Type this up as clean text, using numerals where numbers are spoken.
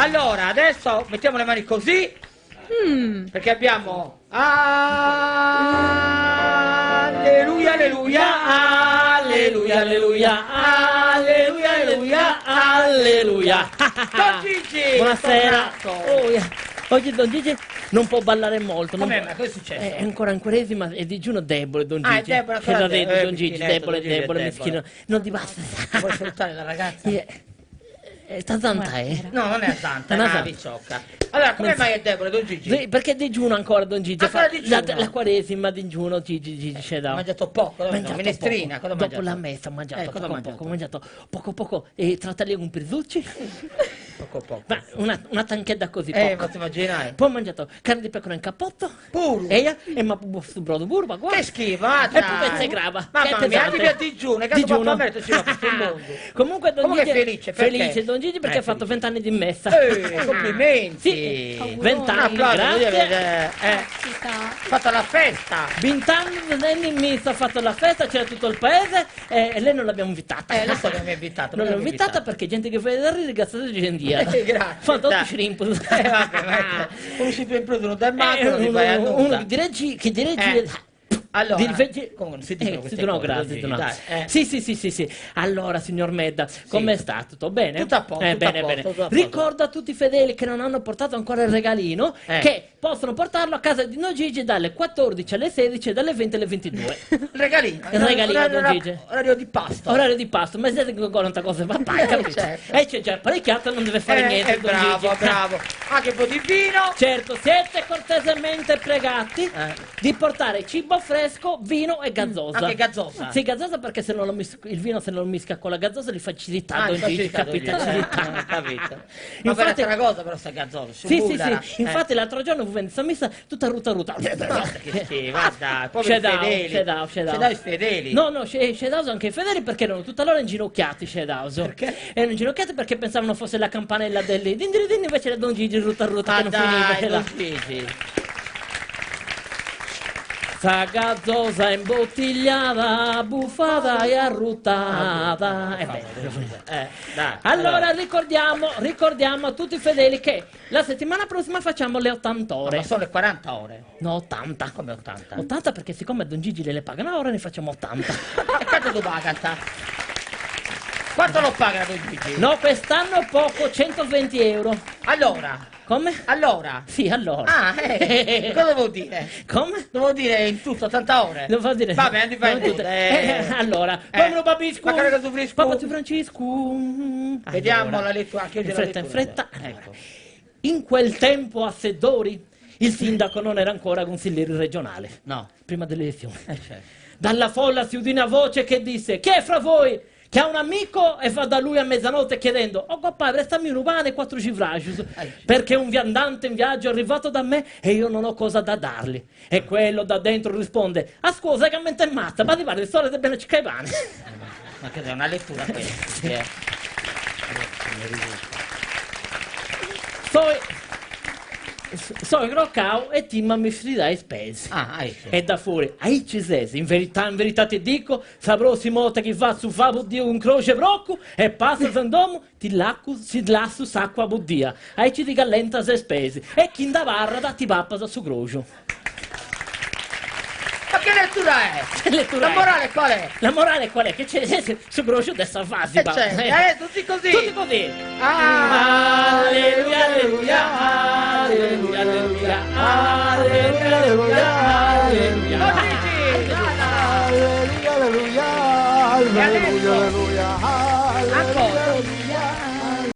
Allora, adesso mettiamo le mani così, perché abbiamo alleluia, alleluia, alleluia, alleluia, alleluia, alleluia, alleluia. Don Gigi! Buonasera. Oggi Don Gigi non può ballare molto. Com'è? Ma cosa è successo? È ancora in quaresima, è digiuno debole Don Gigi. Ah, è debole Che l'ha detto Don Gigi, mischinetto, debole, Don Gigi è debole, debole. mischino. Non ti basta. Vuoi salutare la ragazza? Sta zanta, No, non è Santa, è Una una Santa. bicciocca. Allora, come mai è debole, Don Gigi? Sì, perché digiuno ancora Don Gigi? Ancora digiuno? La quaresima digiuno Gigi c'è Ha da... mangiato poco, Ha no? mangiato Minestrina, poco. cosa ha Dopo mangiato? la messa ha mangiato Cosa ha mangiato? poco, poco e trattali con pirzucci. Poco. Ma una tanchetta così Ma poco. ti immaginai? Poi ho mangiato carne di pecora in cappotto. Puro. E ma su brodo burba, guarda. Che schifo, ah, E poi pezza e grava. Mamma che è mia, pesante. anche a digiuno, che Digiuno. papà metterci da questo mondo. Comunque Don Comunque Gigi è felice, perché? felice Don Gigi perché ha fatto felice. 20 anni di messa. Complimenti. Sì, 20 Un anni, applauso, voglio grazie. dire, fatto la festa. 20 anni in messa, ha fatto la festa, c'era tutto il paese e lei non l'abbiamo invitata. Adesso non mi ha invitato. Non l'ho invitata perché gente che fa da ridere, grazie a gendia. Grazie. Fanno dai. tutto shrimp. Vabbè, ma come si può improdurre dal macro, non ti vai a nulla. Uno che dirige Allora, comunque non si dicono queste no, cose, grazie, Don Gigi, no. dai, Sì. Allora, signor Medda, come sta? Tutto bene? Tutto a posto, tutto a bene, posto, bene. tutto a posto. Ricordo a tutti i fedeli che non hanno portato ancora il regalino che possono portarlo a casa di Don Gigi dalle 14 alle 16 e dalle 20 alle 22. Il regalino. Il regalino, Don Gigi. Orario di pasto. Orario di pasto, ma siete che tanta cosa va capito? Certo. E c'è già apparecchiato, non deve fare niente, Don bravo, Gigi. bravo. Anche un po' di vino. Certo, siete cortesemente pregati di portare cibo fresco, vino e gazzosa. Anche gazzosa? Sì, gazzosa perché se non lo il vino se non lo mischia con la gazzosa li facilita, Don Gigi, facilità, capite? Don Gigi. Facilità. Capito. Ma Infatti, per una cosa però sta gazzosa. sì, infatti l'altro giorno fu venuta a messa tutta ruta. Che schifo, guarda, proprio fedeli. C'è fedeli. No, c'è anche i fedeli perché erano tutta l'ora inginocchiati, Perché? Erano inginocchiati perché pensavano fosse la campanella delle din invece era Don Gigi ruta che non dai, finiva. Don Gigi. Sta gazzosa imbottigliata, buffata e arrutata. Dai. Allora ricordiamo a tutti i fedeli che la settimana prossima facciamo le 80 ore. Ma sono le 40 ore. No, 80. Come 80? 80 perché siccome a Don Gigi le pagano ora ne facciamo 80. E quanto tu paga? Quanto lo paga Don Gigi? No, quest'anno poco, 120 euro. Allora? Come? Allora? Sì, allora. Ah, cosa devo dire? Come? Devo dire in tutto 80 ore? Devo dire. Vabbè, andiamo in tutto. Allora, come Babiscu? Ma che tu frisco? Papà Francisco. Vediamo Allora, la lettura, anche io in ce la fretta, in lettura. fretta. Ecco. In quel tempo a Seddori il sindaco non era ancora consigliere regionale. No. Prima delle elezioni. Certo. Dalla folla si udì una voce che disse: chi è fra voi che ha un amico e va da lui a mezzanotte chiedendo: oh compadre, stammi un pane e 4 cifragius, perché un viandante in viaggio è arrivato da me e io non ho cosa da dargli. E quello da dentro risponde: ah scusa che mente è mazza, ma ti pare di storia del bene pane. Ma che è una lettura questa? Sono groccao e Timma mi fridai spesi. Ecco. E da fuori, ai cesesi, in verità ti dico, saprò si mota che va su fa buddio un croce brocco e passa sandomo, ti laccu, si lassu sacqua buddia. Ai ci di gallenta se spesi. E chi da barra da ti pappa su crocio. Ma che lettura è? Che lettura La è? morale qual è? La morale qual è? Che c'è su crocio dessa fasi. Tutti così. Tutti così. Alleluia, alleluia, alleluia, alleluia, alleluia, alleluia, alleluia. Don Gigi! Alleluia, alleluia, alleluia, alleluia, Ancora.